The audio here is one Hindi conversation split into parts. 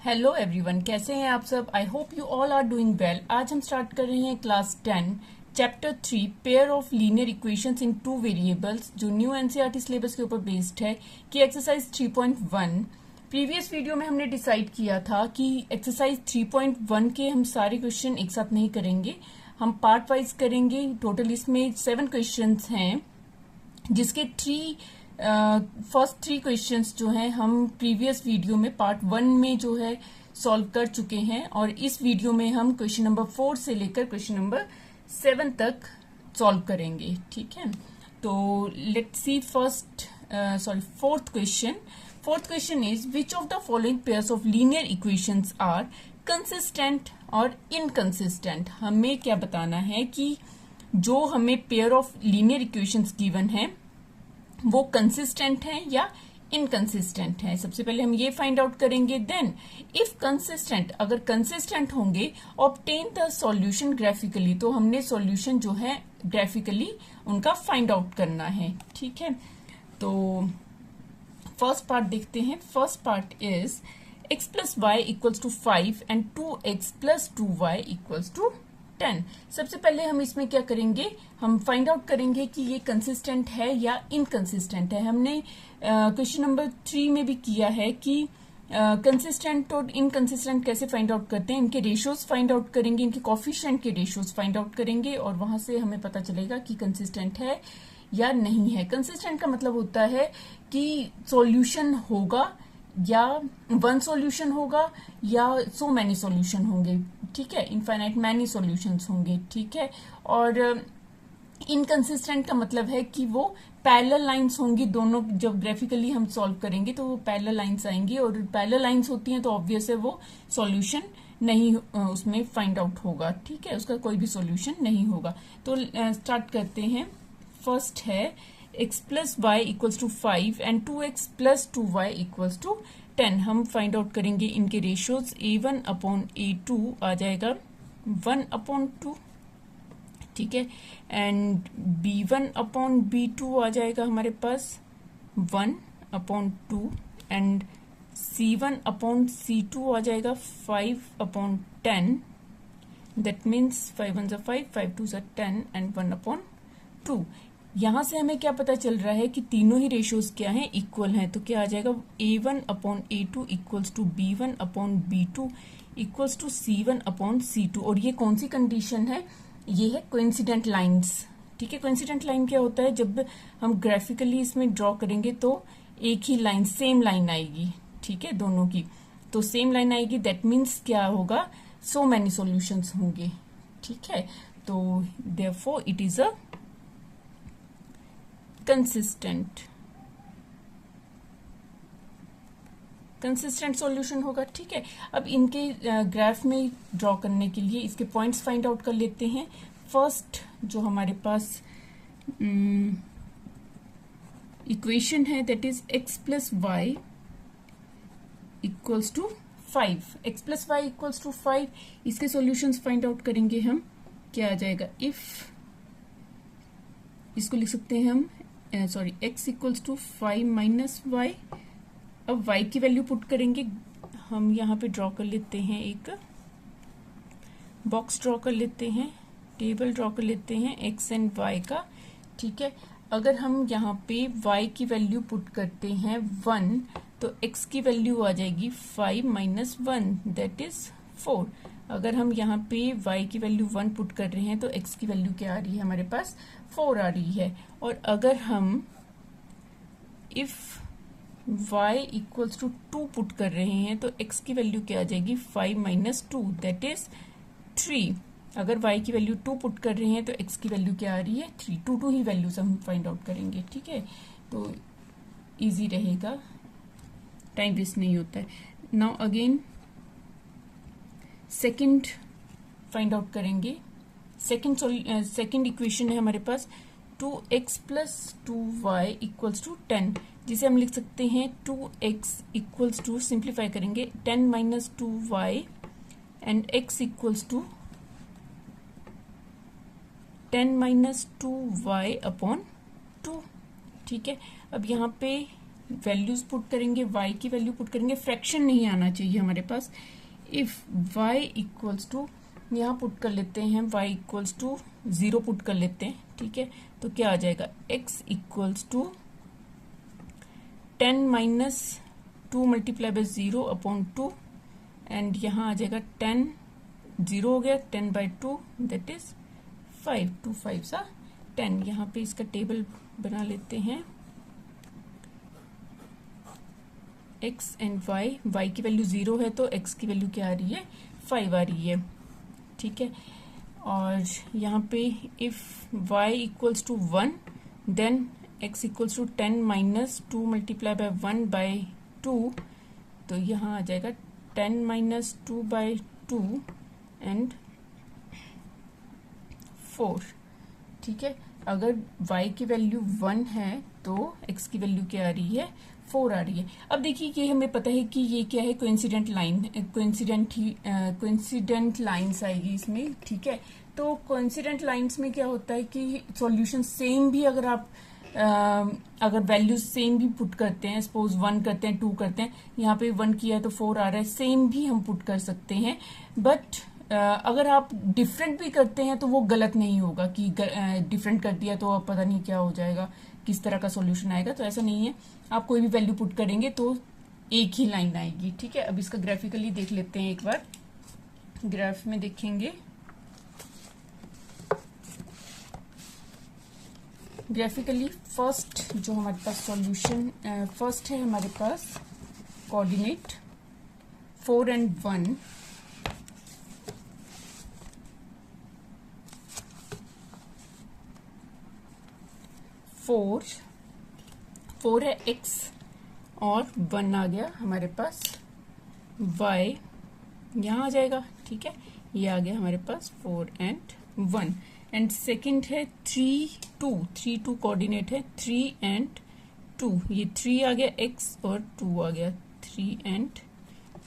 हेलो एवरीवन, कैसे हैं आप सब। I hope you all are doing well. आज हम स्टार्ट कर रहे हैं class 10 chapter 3 pair of linear equations in two variables, जो न्यू एनसीईआरटी सिलेबस के ऊपर बेस्ड है कि एक्सरसाइज 3.1। प्रीवियस वीडियो में हमने डिसाइड किया था कि एक्सरसाइज 3.1 के हम सारे क्वेश्चन एक साथ नहीं करेंगे, हम पार्ट वाइज करेंगे। टोटल इसमें 7 क्वेश्चन हैं, जिसके फर्स्ट थ्री क्वेश्चंस जो हैं हम प्रीवियस वीडियो में पार्ट 1 में जो है सॉल्व कर चुके हैं, और इस वीडियो में हम क्वेश्चन नंबर 4 से लेकर क्वेश्चन नंबर 7 तक सॉल्व करेंगे। ठीक है, तो let's see fourth question. Fourth question is which of the following pairs of linear equations are consistent और इनकंसिस्टेंट। हमें क्या बताना है कि जो हमें pair of linear equations given है वो कंसिस्टेंट है या इनकंसिस्टेंट है। सबसे पहले हम ये फाइंड आउट करेंगे। देन इफ कंसिस्टेंट, अगर कंसिस्टेंट होंगे, ऑब्टेन द सॉल्यूशन ग्राफिकली, तो हमने सॉल्यूशन जो है ग्राफिकली उनका फाइंड आउट करना है। ठीक है, तो फर्स्ट पार्ट देखते हैं। First part is x plus Y equals to 5 and 2x plus 2y equals to 10। सबसे पहले हम इसमें क्या करेंगे, हम फाइंड आउट करेंगे कि ये कंसिस्टेंट है या इनकंसिस्टेंट है। हमने क्वेश्चन नंबर 3 में भी किया है कि कंसिस्टेंट और इनकंसिस्टेंट कैसे फाइंड आउट करते हैं। इनके रेशियोज फाइंड आउट करेंगे, इनके कोफिशिएंट के रेशियोज फाइंड आउट करेंगे, और वहां से हमें पता चलेगा कि कंसिस्टेंट है या नहीं है। कंसिस्टेंट का मतलब होता है कि सॉल्यूशन होगा, या वन सॉल्यूशन होगा, या सो मैनी सॉल्यूशन होंगे। ठीक है, इनफाइनाइट मैनी सॉल्यूशंस होंगे। ठीक है, और इनकंसिस्टेंट का मतलब है कि वो पैरेलल लाइंस होंगी। दोनों जब ग्राफिकली हम सॉल्व करेंगे तो वो पैरेलल लाइंस आएंगी, और पैरेलल लाइंस होती हैं तो ऑब्वियस है वो सॉल्यूशन नहीं उसमें फाइंड आउट होगा। ठीक है, उसका कोई भी सॉल्यूशन नहीं होगा। तो स्टार्ट करते हैं। फर्स्ट है x plus Y equals to 5 and 2x plus 2y equals to 10। हम फाइंड आउट करेंगे इनके रेशियोज। a1 अपॉन a2 आ जाएगा 1/2। ठीक है, एंड b1 अपॉन b2 आ जाएगा हमारे पास 1/2, एंड c1 अपॉन c2 आ जाएगा 5/10। That means 5 1 5, 5 2 10 and 1/2। यहां से हमें क्या पता चल रहा है कि तीनों ही रेशियोज क्या हैं, इक्वल हैं। तो क्या आ जाएगा, a1 upon a2 equals to b1 upon b2 equals to c1 upon c2। और ये कौन सी कंडीशन है, ये है कोइंसिडेंट लाइंस। ठीक है, कोइंसिडेंट लाइन क्या होता है, जब हम ग्राफिकली इसमें ड्रॉ करेंगे तो एक ही लाइन, सेम लाइन आएगी। ठीक है, दोनों की तो सेम लाइन आएगी। दैट मीन्स क्या होगा, सो मैनी सॉल्यूशंस होंगे। ठीक है, तो therefore it is a consistent solution होगा। ठीक है, अब इनके ग्राफ में ड्रॉ करने के लिए इसके पॉइंट्स फाइंड आउट कर लेते हैं। फर्स्ट जो हमारे पास इक्वेशन है that is x plus Y equals to 5। x plus Y equals to 5, इसके सॉल्यूशंस फाइंड आउट करेंगे हम। क्या आ जाएगा, इफ इसको लिख सकते हैं हम x equals to 5 minus Y. अब y की वैल्यू पुट करेंगे। हम यहाँ पे ड्रॉ कर लेते हैं, एक बॉक्स ड्रॉ कर लेते हैं, टेबल ड्रॉ कर लेते हैं x एंड y का। ठीक है, अगर हम यहाँ पे y की वैल्यू पुट करते हैं 1, तो x की वैल्यू आ जाएगी 5 माइनस 1, दैट इज 4। अगर हम यहाँ पे y की वैल्यू 1 पुट कर रहे हैं तो x की वैल्यू क्या आ रही है, हमारे पास 4 आ रही है। और अगर हम if y equals to 2 put कर रहे हैं तो x की वैल्यू क्या आ जाएगी, 5 माइनस 2, दैट इज 3। अगर y की वैल्यू 2 पुट कर रहे हैं तो x की वैल्यू क्या आ रही है, 3। 2 ही वैल्यूज हम फाइंड आउट करेंगे। ठीक है, तो इजी रहेगा, टाइम वेस्ट नहीं होता है। Now again second find out करेंगे। सेकंड इक्वेशन है हमारे पास 2x plus 2y equals to 10, जिसे हम लिख सकते हैं 2x इक्वल्स टू, सिंप्लीफाई करेंगे 10 minus 2y and x equals to 10 minus 2y upon 2। ठीक है, अब यहाँ पे वैल्यूज पुट करेंगे, y की वैल्यू पुट करेंगे, फ्रैक्शन नहीं आना चाहिए हमारे पास। इफ y इक्वल्स टू, यहाँ पुट कर लेते हैं y इक्वल्स टू 0 पुट कर लेते हैं, ठीक है। तो क्या आ जाएगा, x equals to 10 minus 2 multiply by 0 upon 2, and यहाँ आ जाएगा 10, 0 हो गया, 10 बाय 2 दैट इज 5, 2 5 सा 10। यहाँ पे इसका टेबल बना लेते हैं, x एंड y की वैल्यू 0 है तो x की वैल्यू क्या आ रही है, 5 आ रही है, ठीक है। और यहाँ पे if y equals to 1 then x equals to 10 minus 2 multiply by 1 by 2, तो यहाँ आ जाएगा 10 माइनस 2 बाय 2 एंड 4, ठीक है। अगर y की वैल्यू 1 है तो x की वैल्यू क्या आ रही है, 4 आ रही है। अब देखिए ये हमें पता है कि ये क्या है, कोइंसिडेंट लाइन, कोइंसिडेंट लाइंस आएगी इसमें, ठीक है। तो कोइंसिडेंट लाइंस में क्या होता है कि सॉल्यूशन सेम भी अगर आप अगर वैल्यूज सेम भी पुट करते हैं, सपोज 1 करते हैं, 2 करते हैं, यहाँ पे 1 किया है तो 4 आ रहा है, सेम भी हम पुट कर सकते हैं। बट अगर आप डिफरेंट भी करते हैं तो वो गलत नहीं होगा कि डिफरेंट कर दिया तो अब पता नहीं क्या हो जाएगा, किस तरह का सॉल्यूशन आएगा, तो ऐसा नहीं है। आप कोई भी वैल्यू पुट करेंगे तो एक ही लाइन आएगी, ठीक है। अब इसका ग्राफिकली देख लेते हैं, एक बार ग्राफ में देखेंगे। ग्राफिकली फर्स्ट जो हमारे पास सॉल्यूशन फर्स्ट है हमारे पास कोऑर्डिनेट 4 एंड 1, 4 है x और 1 आ गया हमारे पास y, यहाँ आ जाएगा, ठीक है। ये आ गया हमारे पास 4 एंड 1। एंड सेकंड है 3 2 कोऑर्डिनेट है 3 एंड 2, ये 3 आ गया x और 2 आ गया 3 एंड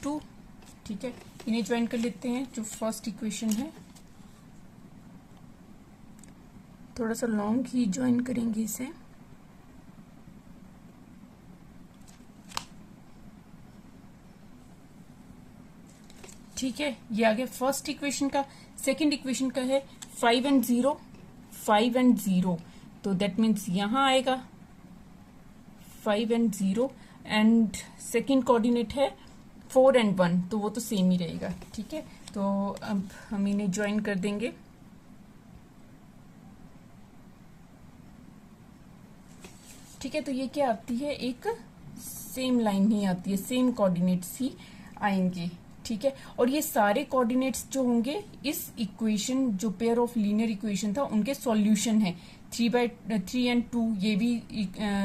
2, ठीक है। इन्हें ज्वाइन कर लेते हैं। जो फर्स्ट इक्वेशन है थोड़ा सा लॉन्ग ही ज्वाइन करेंगे इसे, ठीक है। ये आ गया फर्स्ट इक्वेशन का। सेकंड इक्वेशन का है 5 एंड 0, तो दैट मीन्स यहां आएगा 5 एंड 0, एंड सेकंड कोऑर्डिनेट है 4 एंड 1, तो वो तो सेम ही रहेगा, ठीक है। तो अब हम इन्हें ज्वाइन कर देंगे। ठीक है, तो ये क्या आती है, एक सेम लाइन ही आती है, सेम कोऑर्डिनेट्स ही आएंगे, ठीक है। और ये सारे कोऑर्डिनेट्स जो होंगे इस इक्वेशन, जो पेयर ऑफ लीनियर इक्वेशन था, उनके सॉल्यूशन है। 3 एंड 2 ये भी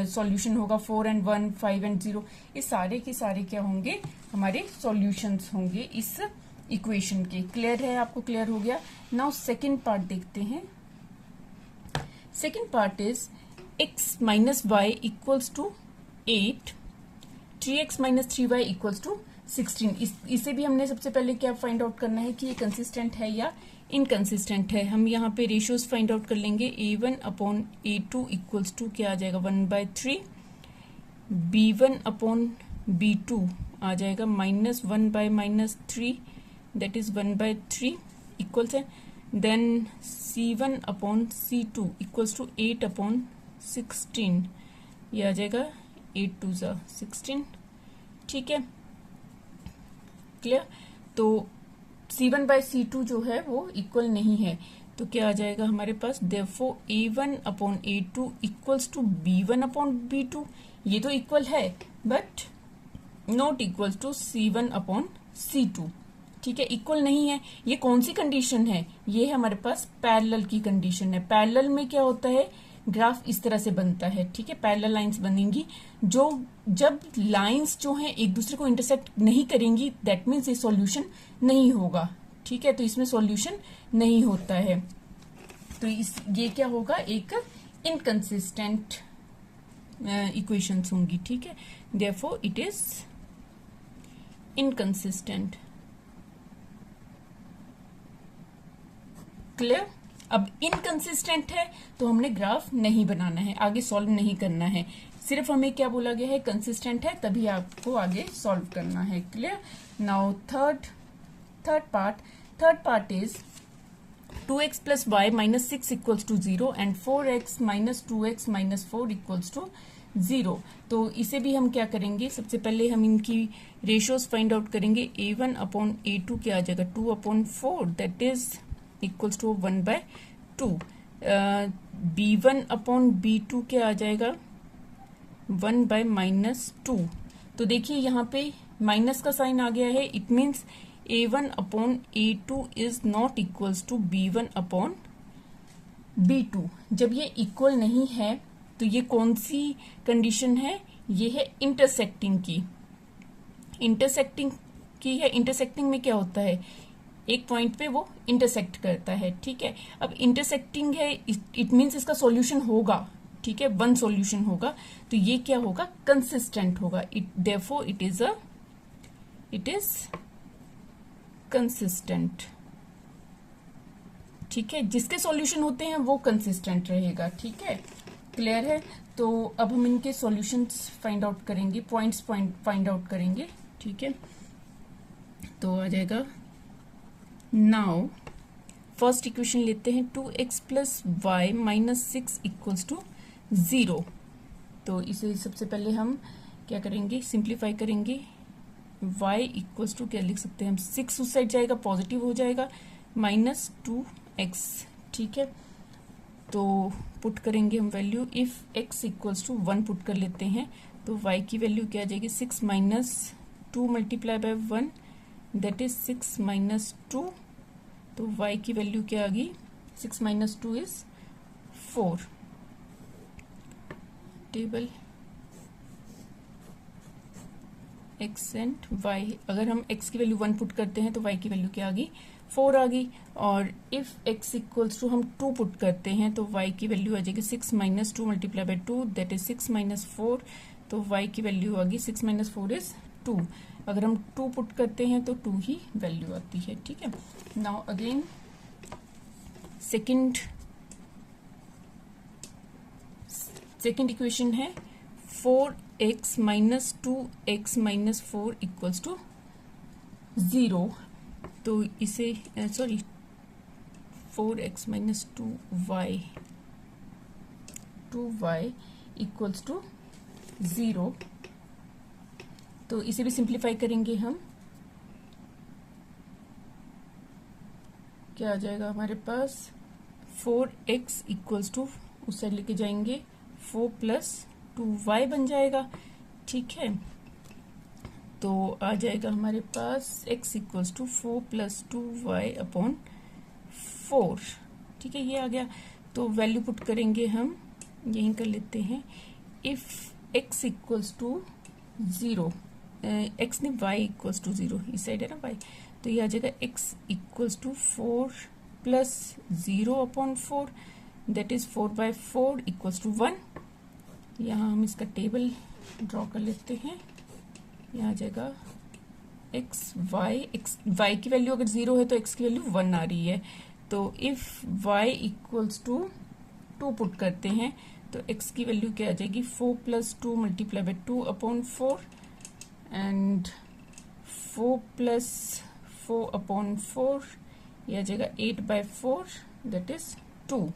सॉल्यूशन होगा, 4 एंड 1, 5 एंड 0, ये सारे के सारे क्या होंगे, हमारे सॉल्यूशंस होंगे इस इक्वेशन के। क्लियर है, आपको क्लियर हो गया। नाउ सेकेंड पार्ट देखते हैं। Second part is x minus Y equals to 8, 3x minus 3y equals to 16। इसे भी हमने सबसे पहले क्या फाइंड आउट करना है कि ये कंसिस्टेंट है या इनकंसिस्टेंट है। हम यहाँ पे रेशियोज फाइंड आउट कर लेंगे। a1 upon a2 equals to क्या आ जाएगा, 1/3। b1 अपॉन b2 आ जाएगा -1/-3, दैट इज 1/3 इक्वल्स है। Then c1 upon c2 equals to 8 upon 16, ये आ जाएगा 8 2 16, ठीक है, क्लियर। तो c1/c2 जो है वो इक्वल नहीं है, तो क्या आ जाएगा हमारे पास, therefore a1 upon a2 equals to b1 upon b2। ये तो इक्वल है but not equals to c1 upon c2, ठीक है, इक्वल नहीं है। ये कौन सी कंडीशन है, ये है हमारे पास पैरेलल की कंडीशन है। पैरेलल में क्या होता है, ग्राफ इस तरह से बनता है, ठीक है। पैरेलल लाइंस बनेंगी, जो जब लाइंस जो हैं एक दूसरे को इंटरसेक्ट नहीं करेंगी, दैट मीन्स ये सॉल्यूशन नहीं होगा, ठीक है। तो इसमें सॉल्यूशन नहीं होता है, तो ये क्या होगा, एक इनकंसिस्टेंट इक्वेशंस होंगी, ठीक है। Therefore it is inconsistent. Clear. अब इनकंसिस्टेंट है तो हमने ग्राफ नहीं बनाना है, आगे सॉल्व नहीं करना है। सिर्फ हमें क्या बोला गया है, कंसिस्टेंट है तभी आपको आगे सॉल्व करना है। Clear? Now third part is 2x plus y minus 6 equals to 0 and 4x minus 2x minus 4 equals to 0। तो इसे भी हम क्या करेंगे, सबसे पहले हम इनकी रेशियोज फाइंड आउट करेंगे। a1 अपॉन a2 क्या आ जाएगा, 2 upon 4 that is equals to 1/2। b1 upon b2 क्या आ जाएगा, 1/-2। तो देखिए यहाँ पे माइनस का साइन आ गया है, it means a1 upon a2 is not equals to b1 upon b2। जब ये इक्वल नहीं है तो ये कौन सी कंडीशन है, ये है इंटरसेक्टिंग की। इंटरसेक्टिंग में क्या होता है, एक पॉइंट पे वो इंटरसेक्ट करता है। ठीक है, अब इंटरसेक्टिंग है, इट मीन्स इसका सॉल्यूशन होगा। ठीक है, वन सॉल्यूशन होगा, तो ये क्या होगा, कंसिस्टेंट होगा। Therefore it is consistent. ठीक है, जिसके सॉल्यूशन होते हैं वो कंसिस्टेंट रहेगा। ठीक है, क्लियर है? तो अब हम इनके सॉल्यूशंस फाइंड आउट करेंगे, पॉइंट्स फाइंड आउट करेंगे। ठीक है, तो आ जाएगा, नाउ फर्स्ट इक्वेशन लेते हैं, 2x plus Y minus 6 equals to 0। तो इसे सबसे पहले हम क्या करेंगे, सिंप्लीफाई करेंगे। y इक्वल्स टू क्या लिख सकते हैं हम, 6 उस साइड जाएगा, पॉजिटिव हो जाएगा, माइनस 2x। ठीक है, तो पुट करेंगे हम value. If x equals to 1 put कर लेते हैं तो y की वैल्यू क्या आ जाएगी, 6 minus 2 multiply by 1 that is 6 minus 2। तो y की वैल्यू क्या आ गई, 6 minus 2 is 4। Table x and y, अगर हम x की वैल्यू 1 पुट करते हैं तो y की वैल्यू क्या आ गई, 4 आ गई। और इफ x इक्वल्स टू हम 2 पुट करते हैं तो y की वैल्यू आ जाएगी 6 minus 2 multiply bye 2 that is 6 minus 4। तो y की वैल्यू आ गई 6 माइनस 4 इज 2। अगर हम 2 पुट करते हैं तो 2 ही वैल्यू आती है। ठीक है, नाउ अगेन सेकेंड इक्वेशन है 4x minus 2x minus 4 equals to 0। तो इसे 4x minus 2y equals to 0। तो इसे भी सिंप्लीफाई करेंगे हम, क्या आ जाएगा हमारे पास, 4x इक्वल्स टू उस साइड लेके जाएंगे 4 प्लस 2y बन जाएगा। ठीक है, तो आ जाएगा हमारे पास x equals to 4 plus 2y upon 4। ठीक है, ये आ गया। तो वैल्यू पुट करेंगे हम, यहीं कर लेते हैं। If x equals to 0, x नहीं y इक्वल्स टू 0, इस साइड है ना y, तो ये आ जाएगा x equals to 4 plus 0 upon 4 that is 4/4 equals to 1। यहाँ हम इसका टेबल ड्रॉ कर लेते हैं। यहाँ आ जाएगा y की वैल्यू अगर 0 है तो x की वैल्यू 1 आ रही है। तो if y equals to 2 put करते हैं तो x की वैल्यू क्या आ जाएगी, 4 plus 2 multiply bye 2 upon 4 and 4 plus 4 upon 4 ये आ जाएगा 8/4 दैट इज 2।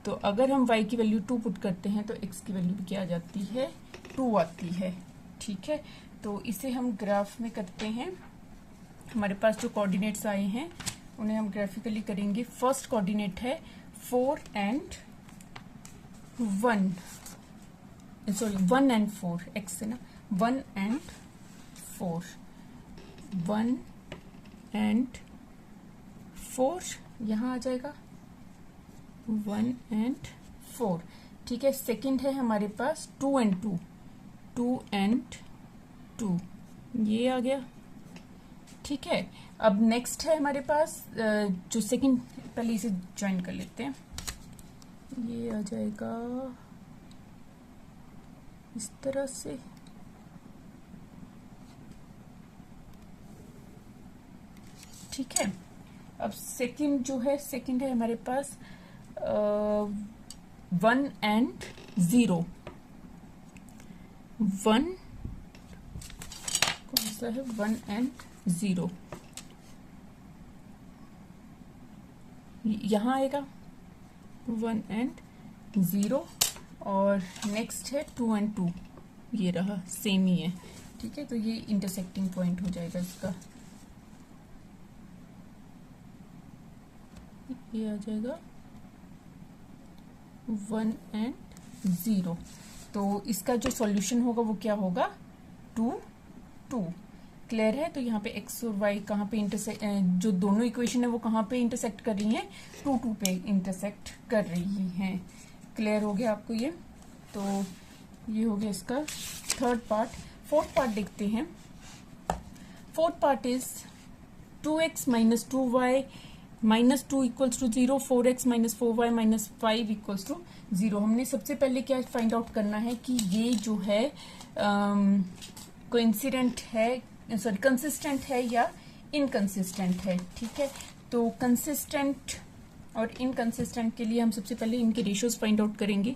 तो अगर हम y की वैल्यू 2 पुट करते हैं तो x की वैल्यू भी क्या आ जाती है, 2 आती है। ठीक है, तो इसे हम ग्राफ में करते हैं। हमारे पास जो कोऑर्डिनेट्स आए हैं उन्हें हम ग्राफिकली करेंगे। फर्स्ट कोऑर्डिनेट है 4 एंड 1 एंड 4, x है ना, 1 एंड 4, 1 एंड 4 यहाँ आ जाएगा 1 एंड 4। ठीक है, सेकंड है हमारे पास 2 एंड 2, 2 एंड 2 ये आ गया। ठीक है, अब नेक्स्ट है हमारे पास जो सेकंड, पहले इसे ज्वाइन कर लेते हैं। ये आ जाएगा इस तरह से, ठीक है। अब सेकंड जो है, सेकंड है हमारे पास 1 and 0। 1 कौन सा है, 1 and 0 यहाँ आएगा 1 and 0, और नेक्स्ट है 2 and 2, ये रहा सेम ही है, ठीक है। तो ये इंटरसेक्टिंग पॉइंट हो जाएगा इसका, ये आ जाएगा 1 and 0। तो इसका जो सॉल्यूशन होगा वो क्या होगा, 2 2। क्लियर है। तो यहाँ पे x और y कहाँ पे इंटरसेक्ट, जो दोनों इक्वेशन है वो कहाँ पे इंटरसेक्ट कर रही हैं, 2 2 पे इंटरसेक्ट कर रही हैं। क्लियर हो गया आपको ये। तो ये हो गया इसका थर्ड पार्ट। फोर्थ पार्ट देखते हैं। Fourth part is 2x minus 2y minus 2 equals to 0, 4x minus 4y minus 5 equals to 0। हमने सबसे पहले क्या फाइंड आउट करना है कि ये जो है कोइंसिडेंट है, सॉरी कंसिस्टेंट है या इनकंसिस्टेंट है, ठीक है। तो कंसिस्टेंट और इनकंसिस्टेंट के लिए हम सबसे पहले इनके रेशियोज फाइंड आउट करेंगे।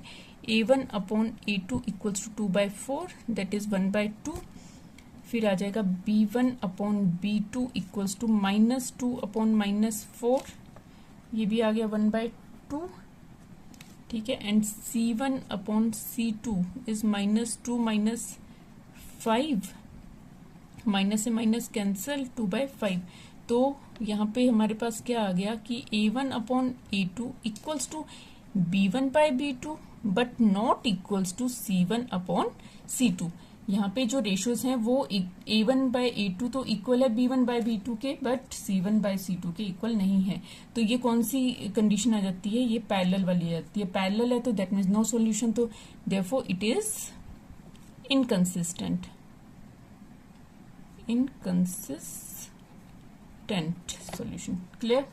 a1 upon a2 equals to 2/4, that is 1/2। फिर आ जाएगा b1 upon b2 equals to -2 upon -4, ये भी आ गया 1/2, ठीक है। And c1 upon c2 is -2 -5, minus से माइनस कैंसल 2/5। तो यहाँ पे हमारे पास क्या आ गया कि a1 upon a2 equals to b1/b2 but not equals to c1 upon c2। यहाँ पे जो रेशियोज हैं वो a1/a2 तो इक्वल है b1/b2 के, बट c1/c2 के इक्वल नहीं है। तो ये कौन सी कंडीशन आ जाती है, ये पैरेलल वाली आ जाती है। पैरेलल है तो दैट मीन्स नो सॉल्यूशन, तो therefore it is inconsistent, inconsistent solution. Clear.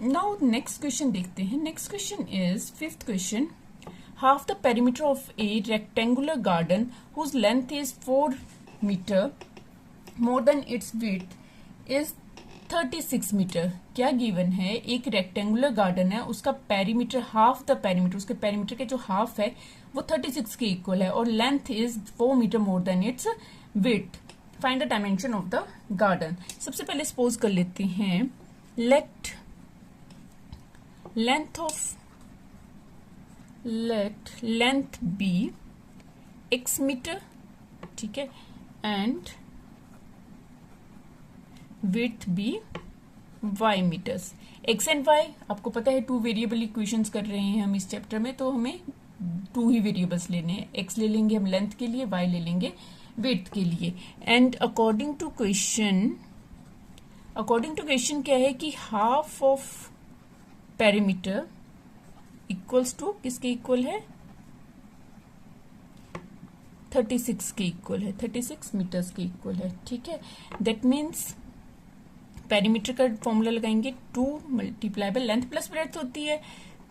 Now next question देखते हैं। Next question is fifth question. Half the perimeter of a rectangular garden whose length is 4 meter more than its width is 36 metre. क्या गिवन है, एक रेक्टेंगुलर गार्डन है, उसका पेरीमीटर, हाफ द पेरीमीटर, उसके पेरीमीटर के जो हाफ है वो 36 के इक्वल है, और length is 4 metre more than its width. Find the dimension of the garden. सबसे पहले सपोज कर लेते हैं, let length be x metre, ठीक है, and width be y metres. x and y आपको पता है 2 वेरिएबल इक्वेशंस कर रहे हैं हम इस चैप्टर में, तो हमें 2 ही वेरिएबल्स लेने हैं। x ले लेंगे हम लेंथ के लिए, y ले लेंगे विड्थ के लिए। एंड अकॉर्डिंग टू क्वेश्चन क्या है कि half of perimeter equals to किसके इक्वल है, 36 के इक्वल है, 36 मीटर्स के इक्वल है, ठीक है। दैट मीन्स पेरीमीटर का फॉर्मूला लगाएंगे, 2 multiply by length plus breadth होती है,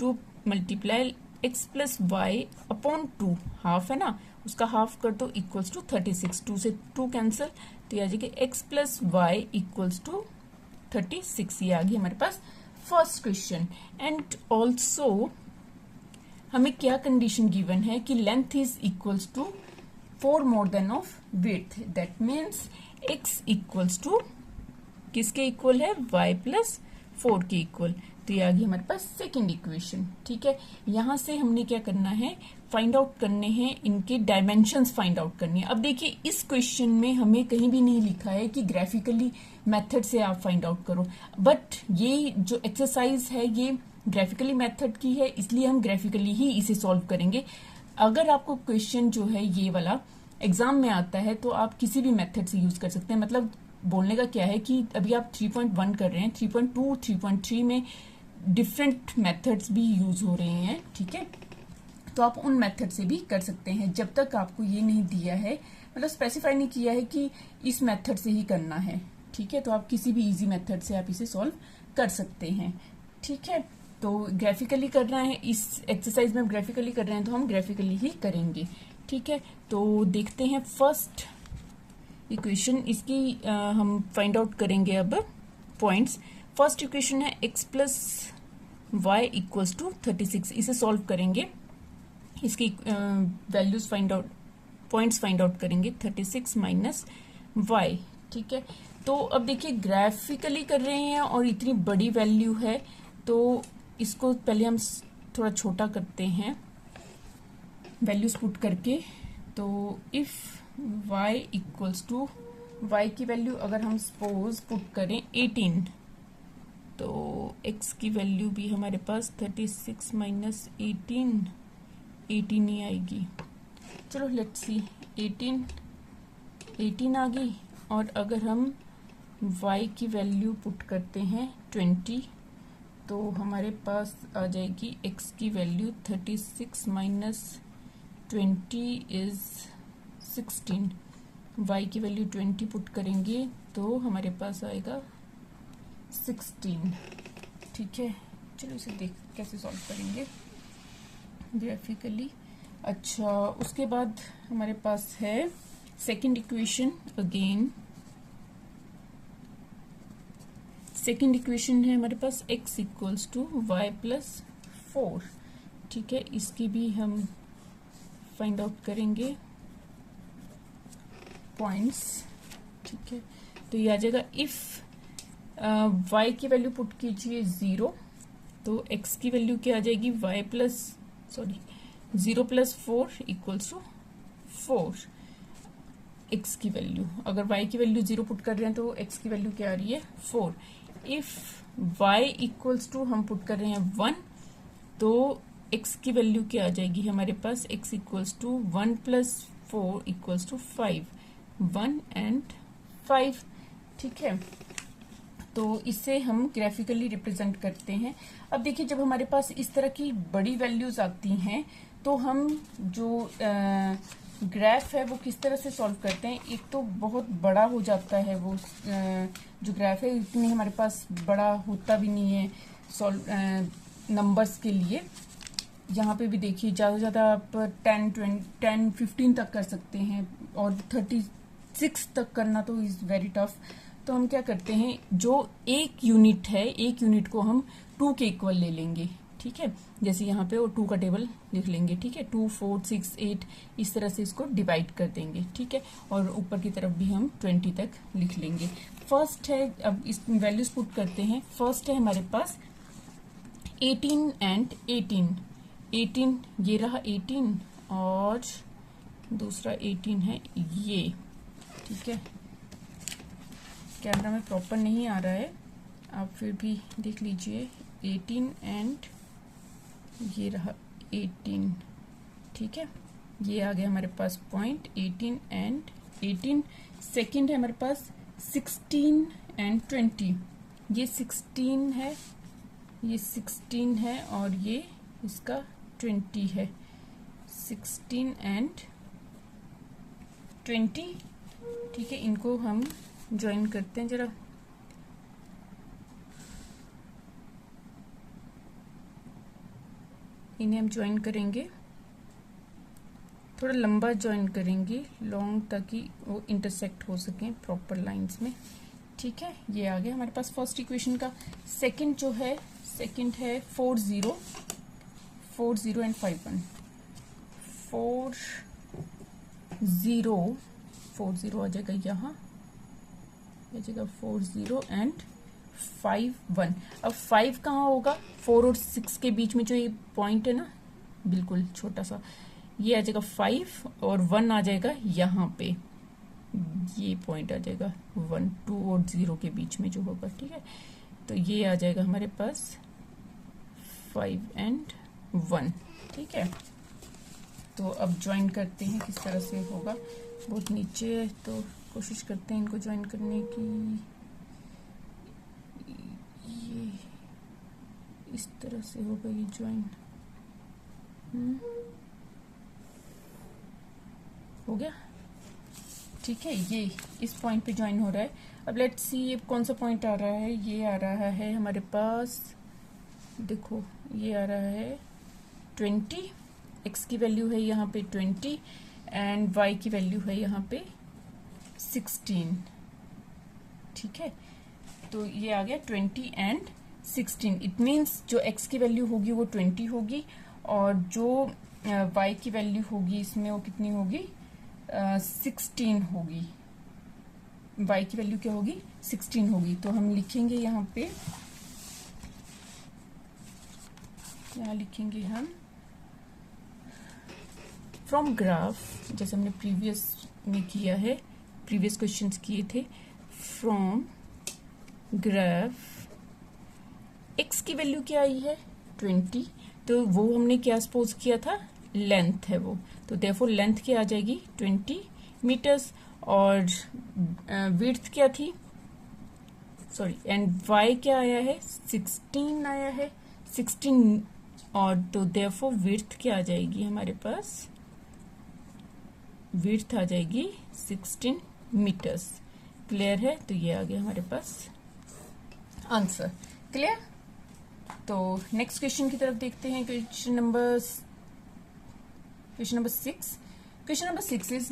2 multiply x plus y upon 2, half है ना, उसका हाफ कर दो इक्वल्स टू 36, 2 से 2 कैंसिल, तो ये आ जाएगी x plus Y equals to 36। ये आ गई हमारे पास फर्स्ट क्वेश्चन। एंड ऑल्सो हमें क्या कंडीशन गिवन है कि length is equals to 4 more than of width, that means x equals to किसके इक्वल है, y प्लस 4 के इक्वल। तो ये आ गई हमारे पास सेकेंड इक्वेशन, ठीक है। यहां से हमने क्या करना है, फाइंड आउट करने हैं इनके डायमेंशंस फाइंड आउट करनी है। अब देखिए इस क्वेश्चन में हमें कहीं भी नहीं लिखा है कि ग्राफिकली मेथड से आप फाइंड आउट करो, बट ये जो एक्सरसाइज है ये ग्राफिकली मेथड की है, इसलिए हम ग्राफिकली ही इसे सॉल्व करेंगे। अगर आपको क्वेश्चन जो है ये वाला एग्जाम में आता है तो आप किसी भी मेथड से यूज कर सकते हैं। मतलब बोलने का क्या है कि अभी आप 3.1 कर रहे हैं, 3.2 3.3 में डिफरेंट मेथड्स भी यूज हो रहे हैं, ठीक है। तो आप उन मेथड से भी कर सकते हैं, जब तक आपको ये नहीं दिया है, मतलब स्पेसिफाई नहीं किया है कि इस मेथड से ही करना है, ठीक है। तो आप किसी भी इजी मेथड से आप इसे सॉल्व कर सकते हैं, ठीक है। तो ग्राफिकली करना है, इस एक्सरसाइज में ग्राफिकली कर रहे हैं तो हम ग्राफिकली ही करेंगे, ठीक है। तो देखते हैं फर्स्ट इक्वेशन, इसकी हम फाइंड आउट करेंगे अब पॉइंट्स। फर्स्ट इक्वेशन है x plus Y equals to 36। इसे सॉल्व करेंगे, इसकी values find out, points find out करेंगे। 36 माइनस वाई, ठीक है। तो अब देखिए ग्राफिकली कर रहे हैं और इतनी बड़ी वैल्यू है, तो इसको पहले हम थोड़ा छोटा करते हैं वैल्यूज पुट करके। तो if y equals to, y की वैल्यू अगर हम सपोज पुट करें 18, तो x की वैल्यू भी हमारे पास 36 माइनस 18 ही आएगी। चलो लेट्स सी, 18 आ गई। और अगर हम y की वैल्यू पुट करते हैं 20, तो हमारे पास आ जाएगी x की वैल्यू 36 माइनस 20 इज 16। y की वैल्यू 20 पुट करेंगे तो हमारे पास आएगा 16, ठीक है। चलो इसे देख कैसे सॉल्व करेंगे ग्राफिकली। अच्छा, उसके बाद हमारे पास है second equation. Again second equation है हमारे पास x equals to y plus 4, ठीक है। इसकी भी हम फाइंड आउट करेंगे पॉइंट्स, ठीक है। तो ये आ जाएगा इफ y की वैल्यू पुट कीजिए 0, तो x की वैल्यू क्या आ जाएगी, 0 प्लस 4 इक्वल्स टू 4। x की वैल्यू, अगर y की वैल्यू 0 पुट कर रहे हैं तो x की वैल्यू क्या आ रही है, 4। इफ y इक्वल्स टू हम पुट कर रहे हैं 1, तो x की वैल्यू क्या आ जाएगी हमारे पास, x equals to 1 plus 4 equals to 5, 1 and 5, ठीक है। तो इसे हम ग्राफिकली रिप्रेजेंट करते हैं। अब देखिए जब हमारे पास इस तरह की बड़ी वैल्यूज आती हैं, तो हम जो ग्राफ है वो किस तरह से सॉल्व करते हैं। एक तो बहुत बड़ा हो जाता है वो जो ग्राफ है, इतनी हमारे पास बड़ा होता भी नहीं है सॉल्व नंबर्स के लिए। यहाँ पे भी देखिए ज़्यादा से ज़्यादा आप 10, 15 तक कर सकते हैं, और 36 तक करना तो इज़ वेरी टफ। तो हम क्या करते हैं, जो एक यूनिट है, एक यूनिट को हम 2 के इक्वल ले लेंगे, ठीक है। जैसे यहाँ पे और 2 का टेबल लिख लेंगे, ठीक है। 2, 4, 6, 8 इस तरह से इसको डिवाइड कर देंगे, ठीक है। और ऊपर की तरफ भी हम 20 तक लिख लेंगे। फर्स्ट है, अब इस वैल्यूज पुट करते हैं। फर्स्ट है हमारे पास 18 एंड 18 ये रहा 18, और दूसरा 18 है ये, ठीक है। कैमरा में प्रॉपर नहीं आ रहा है, आप फिर भी देख लीजिए। 18 एंड ये रहा 18, ठीक है। ये आ गया हमारे पास पॉइंट 18 एंड 18। सेकंड है हमारे पास 16 एंड 20। ये 16 है, ये 16 है, और ये इसका 20 है। 16 एंड 20, ठीक है। इनको हम ज्वाइन करते हैं जरा। इन्हें हम ज्वाइन करेंगे, थोड़ा लंबा ज्वाइन करेंगे, लॉन्ग, ताकि वो इंटरसेक्ट हो सके प्रॉपर लाइंस में, ठीक है। ये आ गया हमारे पास फर्स्ट इक्वेशन का। सेकंड जो है, सेकंड है 40 एंड 51। 40 आ जाएगा यहाँ, आ जाएगा 40 एंड 51। अब 5 कहाँ होगा, 4 और 6 के बीच में जो ये पॉइंट है ना, बिल्कुल छोटा सा, ये आ जाएगा 5, और 1 आ जाएगा यहाँ पे, ये पॉइंट आ जाएगा 1, 2 और 0 के बीच में जो होगा, ठीक है। तो ये आ जाएगा हमारे पास 5 एंड 1, ठीक है। तो अब ज्वाइन करते हैं, किस तरह से होगा। बहुत नीचे है तो कोशिश करते हैं इनको ज्वाइन करने की। ये इस तरह से होगा ये ज्वाइन, हो गया, ठीक है। ये इस पॉइंट पे ज्वाइन हो रहा है। अब लेट्स सी ये कौन सा पॉइंट आ रहा है। ये आ रहा है हमारे पास, देखो ये आ रहा है 20। x की वैल्यू है यहाँ पे 20 एंड y की वैल्यू है यहाँ पे 16, ठीक है। तो ये आ गया 20 एंड 16। इट मीन्स जो x की वैल्यू होगी वो 20 होगी और जो y की वैल्यू होगी इसमें वो कितनी होगी, 16 होगी। y की वैल्यू क्या होगी, 16 होगी। तो हम लिखेंगे यहाँ पे, यहाँ लिखेंगे हम फ्रॉम ग्राफ, जैसे हमने प्रीवियस में किया है, प्रीवियस क्वेश्चंस किए थे। फ्रॉम ग्राफ x की वैल्यू क्या आई है 20, तो वो हमने क्या सपोज किया था, लेंथ है वो, तो देयरफॉर लेंथ क्या आ जाएगी 20 मीटर्स और विड्थ क्या थी, सॉरी, एंड y क्या आया है 16 आया है, 16 और तो देयरफॉर विड्थ क्या आ जाएगी हमारे पास, विड्थ आ जाएगी 16 मीटर्स। क्लियर है, तो ये आ गया हमारे पास आंसर। क्लियर, तो नेक्स्ट क्वेश्चन की तरफ देखते हैं। Question number 6। Question number 6 is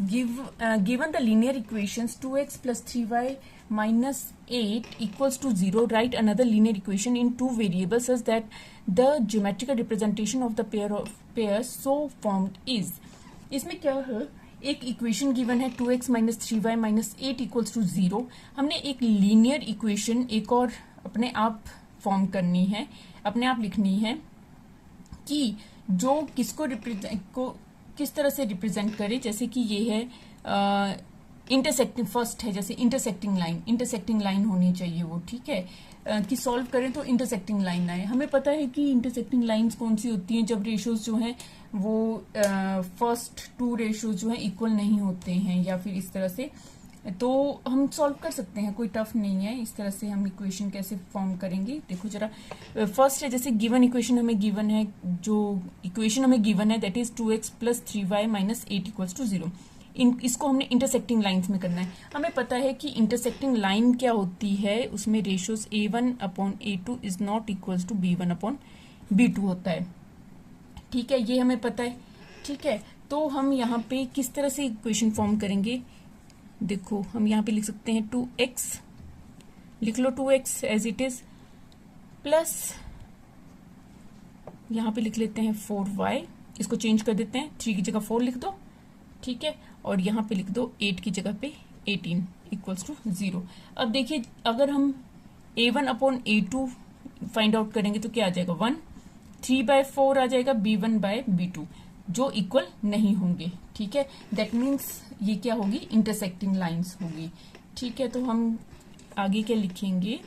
given the linear equations 2x plus 3y minus 8 equals to 0. Write another linear equation in two variables such that the geometrical representation of the pairs so formed is. इसमें क्या है, एक इक्वेशन गिवन है 2x minus 3y minus 8 equals to 0. हमने एक लीनियर इक्वेशन एक और अपने आप फॉर्म करनी है, अपने आप लिखनी है कि जो किसको किस तरह से रिप्रेजेंट करे। जैसे कि ये है इंटरसेक्टिंग, फर्स्ट है जैसे इंटरसेक्टिंग लाइन होनी चाहिए वो, ठीक है, कि सॉल्व करें तो इंटरसेक्टिंग लाइन आए। हमें पता है कि इंटरसेक्टिंग लाइंस कौन सी होती हैं, जब रेशियोज जो हैं वो फर्स्ट टू रेशियोज जो हैं इक्वल नहीं होते हैं या फिर इस तरह से, तो हम सॉल्व कर सकते हैं, कोई टफ नहीं है। इस तरह से हम इक्वेशन कैसे फॉर्म करेंगे, देखो जरा। फर्स्ट है जैसे गिवन इक्वेशन हमें गिवन है, जो इक्वेशन हमें गिवन है that is 2x plus 3y minus 8 equals to 0। इसको हमने इंटरसेक्टिंग लाइंस में करना है। हमें पता है कि इंटरसेक्टिंग लाइन क्या होती है, उसमें ratios a1/a2 is not equals to b1/b2 होता है, ठीक है, ये हमें पता है, ठीक है। तो हम यहाँ पे किस तरह से इक्वेशन फॉर्म करेंगे, देखो हम यहाँ पे लिख सकते हैं 2x, लिख लो 2x as it is, plus यहाँ पे लिख लेते हैं 4y, इसको चेंज कर देते हैं, 3 की जगह 4 लिख दो, ठीक है, और यहाँ पे लिख दो 8 की जगह पे 18 इक्वल्स टू 0। अब देखिए अगर हम a1/a2 फाइंड आउट करेंगे तो क्या आ जाएगा 1, 3/4 आ जाएगा b1/b2, जो इक्वल नहीं होंगे, ठीक है। दैट मीन्स ये क्या होगी, इंटरसेक्टिंग लाइंस होगी, ठीक है। तो हम आगे क्या लिखेंगे,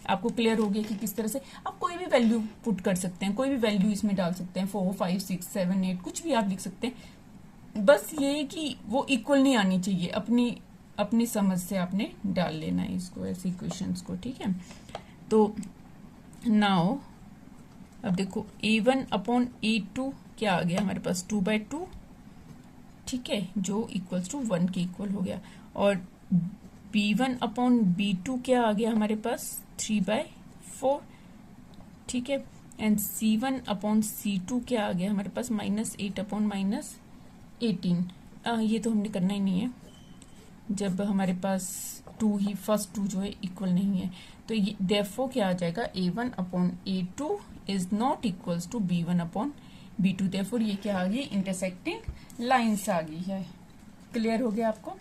आपको क्लियर हो गया कि किस तरह से आप कोई भी वैल्यू पुट कर सकते हैं, कोई भी वैल्यू इसमें डाल सकते हैं, 4, 5, 6, 7, 8 कुछ भी आप लिख सकते हैं। बस ये है कि वो इक्वल नहीं आनी चाहिए, अपनी समझ से आपने डाल लेना है इसको, ऐसे इक्वेशंस को, ठीक है। तो नाउ अब देखो a1/a2 क्या आ गया हमारे पास 2/2, ठीक है, जो इक्वल्स टू 1 के इक्वल हो गया, और b1/b2 क्या आ गया हमारे पास 3/4, ठीक है, एंड c1/c2 क्या आ गया हमारे पास -8/-18। ये तो हमने करना ही नहीं है जब हमारे पास फर्स्ट टू जो है इक्वल नहीं है, तो ये देयरफॉर क्या आ जाएगा a1/a2 is not equals to b1/b2। Therefore ये क्या आ गई, इंटरसेक्टिंग लाइंस आ गई है। क्लियर हो गया आपको,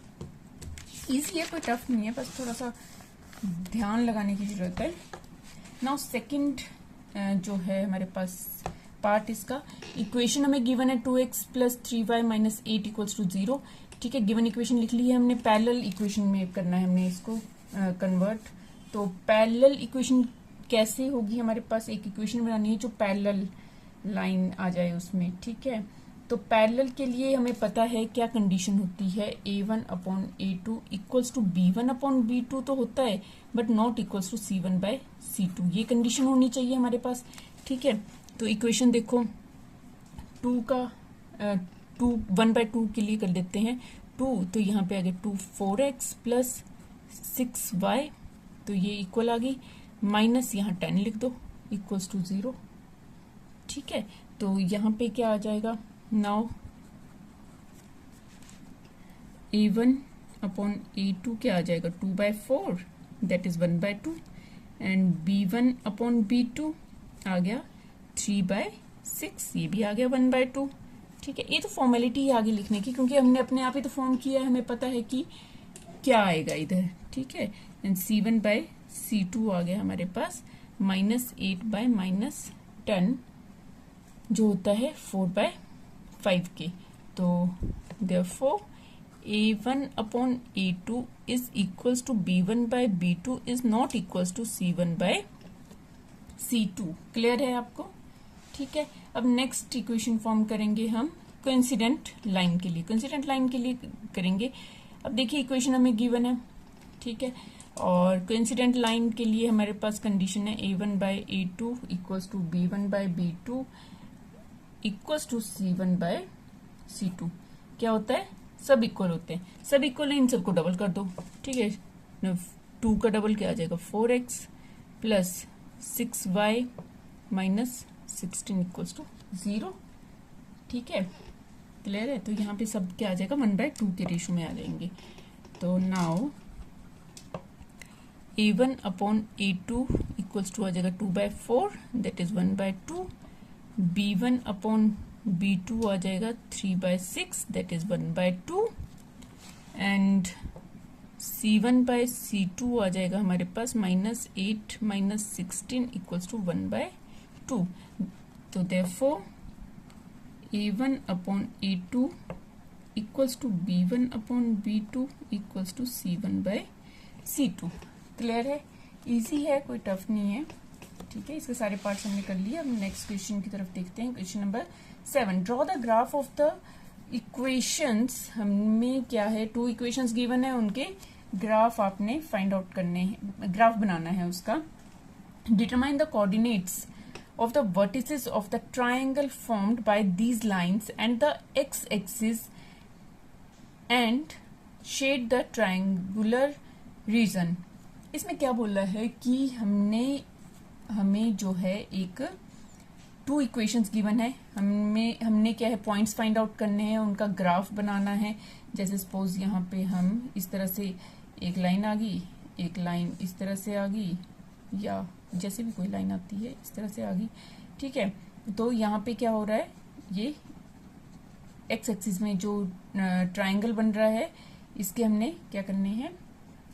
इजी है, कोई टफ नहीं है, बस थोड़ा सा ध्यान लगाने की जरूरत है। नाउ सेकंड जो है हमारे पास पार्ट, इसका इक्वेशन हमें गिवन है 2x plus 3y minus 8 equals to 0, ठीक है। गिवन इक्वेशन लिख ली है हमने, पैरेलल इक्वेशन में करना है हमने इसको कन्वर्ट। तो पैरेलल इक्वेशन कैसे होगी, हमारे पास एक इक्वेशन बनानी है जो पैरेलल लाइन आ जाए उसमें, ठीक है। तो पैरेलल के लिए हमें पता है क्या कंडीशन होती है, a1/a2 इक्वल्स टू b1/b2 तो होता है, but not equals to c1/c2, ये कंडीशन होनी चाहिए हमारे पास, ठीक है। तो इक्वेशन देखो 1/2 के लिए कर लेते हैं 2, तो यहाँ पे आ गया 2 4x प्लस 6y, तो ये इक्वल आ गई, माइनस यहाँ 10 लिख दो इक्वल्स टू 0, ठीक है। तो यहाँ पे क्या आ जाएगा, नाउ a1/a2 क्या आ जाएगा 2/4 दैट इज 1/2, एंड b1/b2 आ गया 3/6, ये भी आ गया 1/2। ठीक है, ये तो फॉर्मेलिटी है आगे लिखने की, क्योंकि हमने अपने आप ही तो फॉर्म किया है, हमें पता है कि क्या आएगा इधर। ठीक है, एंड c1/c2 आ गया हमारे पास -8/-10 जो होता है 4/5 के। तो therefore a1/a2 is equals to b1/b2 is not equals to c1/c2। Clear है आपको? ठीक है, अब नेक्स्ट इक्वेशन फॉर्म करेंगे हम कोइंसिडेंट लाइन के लिए। कोइंसिडेंट लाइन के लिए करेंगे, अब देखिए इक्वेशन हमें गिवन है। ठीक है, और कोइंसिडेंट लाइन के लिए हमारे पास कंडीशन है a1/a2 equals to b1/b2 equals to c1/c2। क्या होता है? सब इक्वल होते हैं, सब इक्वल है, इन सबको डबल कर दो। ठीक है, 2 का डबल क्या आ जाएगा 4x plus 6y minus 16 equals to 0। ठीक है, क्लियर है? तो यहाँ पे सब क्या आ जाएगा 1/2 के रेशो में आ जाएंगे। तो नाउ a1/a2 इक्वल्स टू आ जाएगा 2/4 दैट इज 1/2। b1/b2 आ जाएगा 3/6 दैट इज 1/2 एंड c1/c2 आ जाएगा हमारे पास -8 माइनस 16 इक्वल्स टू 1/2। तो therefore a1/a2 equals to b1/b2 equals to c1/c2। Clear है? इजी है, कोई टफ नहीं है। ठीक है, इसके सारे पार्ट्स हमने कर लिए। अब नेक्स्ट क्वेश्चन की तरफ देखते हैं। Question number 7, draw the graph of the equations. हमें क्या है, 2 इक्वेशंस गिवन है, उनके ग्राफ आपने फाइंड आउट करने हैं, ग्राफ बनाना है उसका। Determine the coordinates of the vertices of the triangle formed by these lines and the x-axis and shade the triangular region। इसमें क्या बोला है कि हमें जो है एक 2 इक्वेशंस गिवन है, हमने क्या है पॉइंट्स फाइंड आउट करने हैं, उनका ग्राफ बनाना है। जैसे सपोज यहाँ पे हम इस तरह से एक लाइन आ गई, एक लाइन इस तरह से आ गई, या जैसे भी कोई लाइन आती है इस तरह से आ गई। ठीक है, तो यहाँ पे क्या हो रहा है, ये एक्स एक्सिस में जो ट्रायंगल बन रहा है, इसके हमने क्या करने हैं,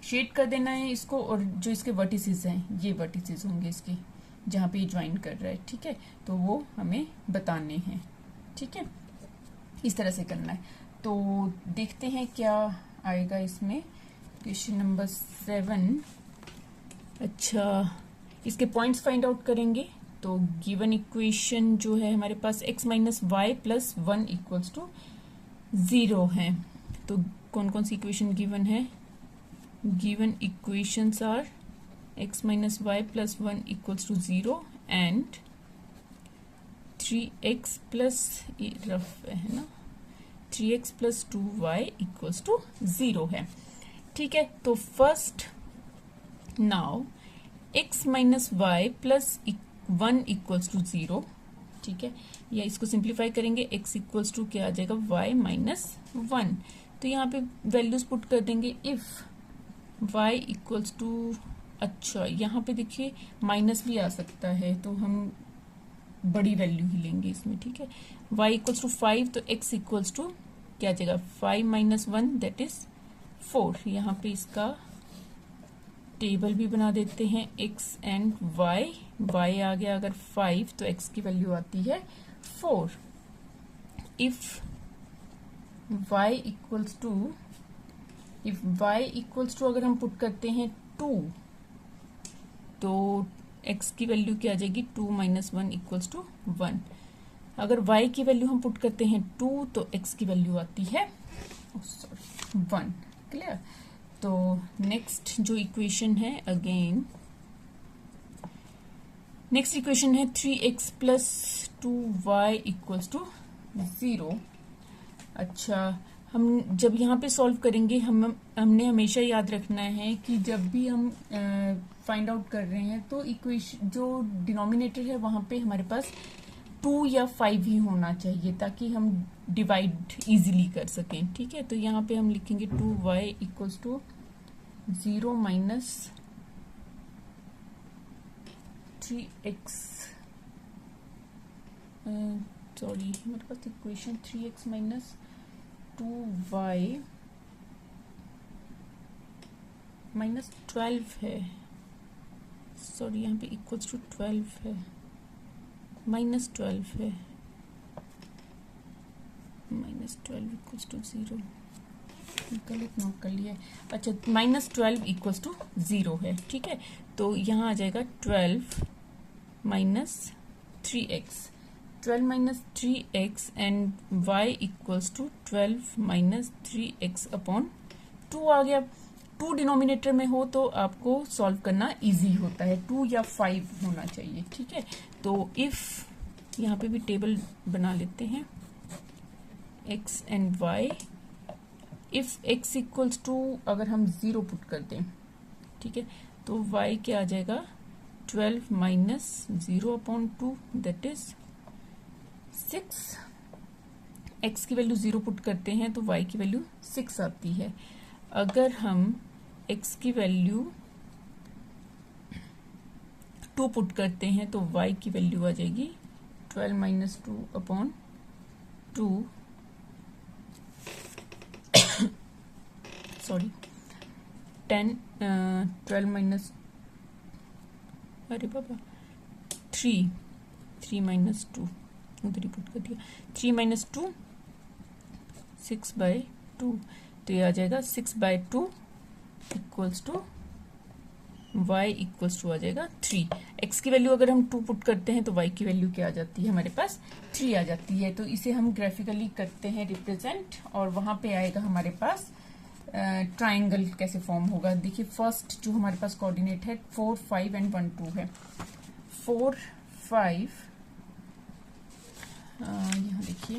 शेड कर देना है इसको, और जो इसके वर्टिसेस हैं, ये वर्टिसेस होंगे इसके, जहाँ पे ये ज्वाइन कर रहा है। ठीक है, तो वो हमें बताने हैं। ठीक है, इस तरह से करना है। तो देखते हैं क्या आएगा इसमें। क्वेश्चन नंबर 7, अच्छा इसके पॉइंट्स फाइंड आउट करेंगे। तो गिवन इक्वेशन जो है हमारे पास x minus y plus 1 equals to 0 है। तो कौन कौन सी इक्वेशन गिवन है? Given equations are x minus y plus 1 equals to 0 and 3x plus, rough है ना, 3x plus 2y equals to 0 है। ठीक है, तो first now x minus y plus 1 equals to 0। ठीक है, या इसको सिंप्लीफाई करेंगे, x इक्वल्स टू क्या आ जाएगा y माइनस 1। तो यहाँ पे वैल्यूज पुट कर देंगे। इफ y इक्वल्स टू, अच्छा यहाँ पे देखिए माइनस भी आ सकता है, तो हम बड़ी वैल्यू ही लेंगे इसमें। ठीक है, y इक्वल्स टू 5, तो x इक्वल्स टू क्या आ जाएगा 5 माइनस 1 दैट इज 4। यहाँ पे इसका टेबल भी बना देते हैं, x एंड y। y आ गया अगर 5, तो x की वैल्यू आती है 4। इफ y इक्वल्स टू अगर हम पुट करते हैं 2, तो x की वैल्यू क्या आ जाएगी 2 माइनस 1 इक्वल्स टू 1। अगर y की वैल्यू हम पुट करते हैं 2, तो x की वैल्यू आती है 1। क्लियर? तो नेक्स्ट जो इक्वेशन है, अगेन नेक्स्ट इक्वेशन है 3x plus 2y equals to 0। अच्छा, हम जब यहाँ पे सॉल्व करेंगे, हमने हमेशा याद रखना है कि जब भी हम फाइंड आउट कर रहे हैं, तो इक्वेशन जो डिनोमिनेटर है वहां पे हमारे पास 2 या 5 ही होना चाहिए, ताकि हम डिवाइड इजीली कर सकें। ठीक है, तो यहाँ पे हम लिखेंगे 2y equals to 0 minus 3x, sorry मेरे पास equation 3x minus 2y minus 12 है, सॉरी यहाँ पे इक्वल्स टू 12 है, माइनस 12 है, माइनस 12 इक्वल्स टू 0, गलत नोट कर लिया है। अच्छा, माइनस 12 इक्वल्स टू 0 है, ठीक है। तो यहाँ आ जाएगा 12 minus 3x, 12 minus 3x and y equals to 12 minus 3x upon 2 आ गया। 2 डिनोमिनेटर में हो तो आपको सॉल्व करना इजी होता है, 2 या 5 होना चाहिए, ठीक है। तो इफ यहाँ पे भी टेबल बना लेते हैं, x and y, if x equals to अगर हम 0 पुट कर दें, ठीक है, तो y क्या आ जाएगा 12 minus 0 upon 2 that is 6। x की वैल्यू 0 पुट करते हैं तो y की वैल्यू 6 आती है। अगर हम x की वैल्यू 2 पुट करते हैं तो y की वैल्यू आ जाएगी 12 माइनस 2 अपॉन 2, सॉरी 12 माइनस, अरे बाबा 3 माइनस 2 उधर ही पुट कर दिया, 3 माइनस 2 6/2, तो ये आ जाएगा 6/2 equals to y equals to आ जाएगा 3। x की वैल्यू अगर हम 2 पुट करते हैं तो y की वैल्यू क्या आ जाती है हमारे पास 3 आ जाती है। तो इसे हम ग्राफिकली करते हैं रिप्रेजेंट, और वहां पे आएगा हमारे पास ट्राइंगल कैसे फॉर्म होगा। देखिए फर्स्ट जो हमारे पास कोऑर्डिनेट है 4, 5 एंड 1, 2 है। 4, 5, यहाँ देखिए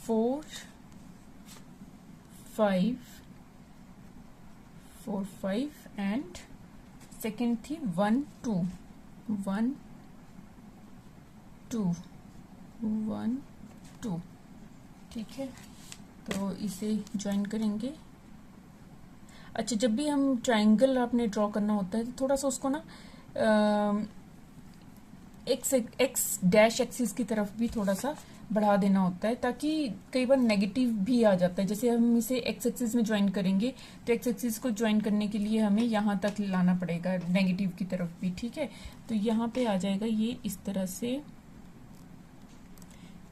4, 5 एंड सेकेंड थी 1, 2, 1, 2, 1, 2, ठीक है। तो इसे ज्वाइन करेंगे। अच्छा, जब भी हम ट्राइंगल आपने ड्रॉ करना होता है तो थोड़ा सा उसको ना एक्स डैश एक्सिस की तरफ भी थोड़ा सा बढ़ा देना होता है, ताकि कई बार नेगेटिव भी आ जाता है। जैसे हम इसे एक्स एक्सिस में ज्वाइन करेंगे तो एक्स एक्सिस को ज्वाइन करने के लिए हमें यहाँ तक लाना पड़ेगा, नेगेटिव की तरफ भी, ठीक है। तो यहाँ पे आ जाएगा ये इस तरह से,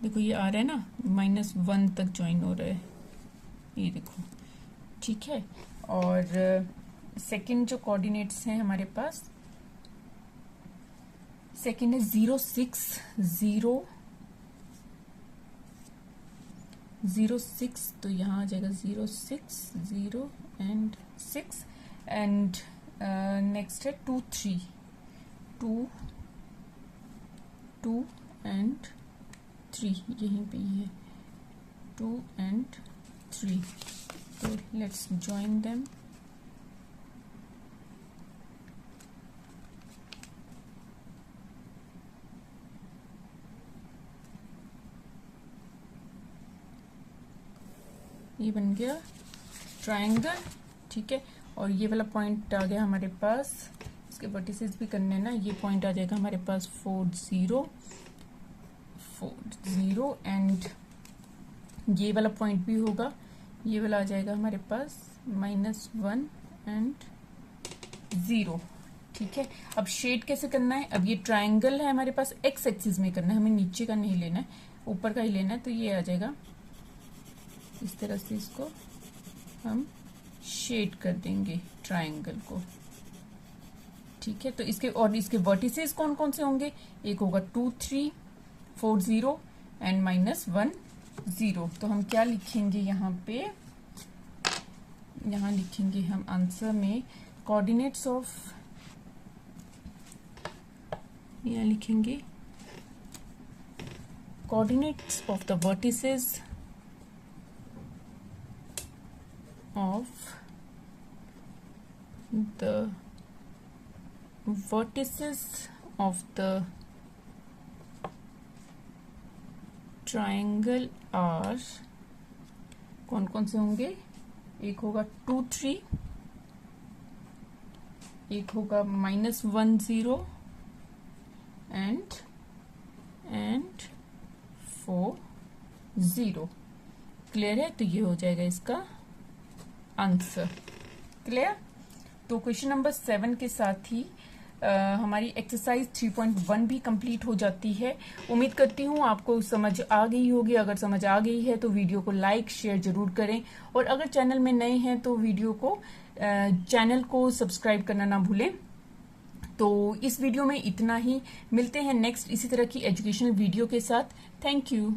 देखो ये आ रहा है ना, -1 तक ज्वाइन हो रहा है, ये देखो, ठीक है। और सेकंड जो कोऑर्डिनेट्स हैं हमारे पास, सेकंड है 0, 6, 0, 0, 6, तो यहाँ आ जाएगा 0, 6, 0 एंड 6, एंड नेक्स्ट है 2, 3, 2, 2 एंड 3, यहीं पे ही है 2 एंड 3। तो लेट्स ज्वाइन देम। ये बन गया ट्रायंगल, ठीक है। और ये वाला पॉइंट आ गया हमारे पास, इसके वर्टिसेस भी करने ना, ये पॉइंट आ जाएगा हमारे पास 4, 0, 4, 0 एंड ये वाला पॉइंट भी होगा, ये वाला आ जाएगा हमारे पास -1 एंड 0, ठीक है। अब शेड कैसे करना है, अब ये ट्रायंगल है हमारे पास, एक्स एक्सिस में करना है, हमें नीचे का नहीं लेना है, ऊपर का ही लेना है। तो ये आ जाएगा इस तरह से, इसको हम शेड कर देंगे ट्रायंगल को, ठीक है। तो इसके और इसके वर्टिसेस कौन कौन से होंगे, एक होगा 2, 3, 4, 0 एंड -1, 0। तो हम क्या लिखेंगे यहाँ पे, यहाँ लिखेंगे हम आंसर में कोऑर्डिनेट्स ऑफ, यहाँ लिखेंगे coordinates of the vertices of the vertices of the triangle are, कौन कौन से होंगे, एक होगा 2, 3, एक होगा -10 एंड 40। क्लियर है? तो ये हो जाएगा इसका आंसर। क्लियर? तो क्वेश्चन नंबर 7 के साथ ही हमारी एक्सरसाइज 3.1 भी कंप्लीट हो जाती है। उम्मीद करती हूँ आपको समझ आ गई होगी। अगर समझ आ गई है तो वीडियो को लाइक शेयर जरूर करें, और अगर चैनल में नए हैं तो चैनल को सब्सक्राइब करना ना भूलें। तो इस वीडियो में इतना ही। मिलते हैं नेक्स्ट इसी तरह की एजुकेशनल वीडियो के साथ। Thank you.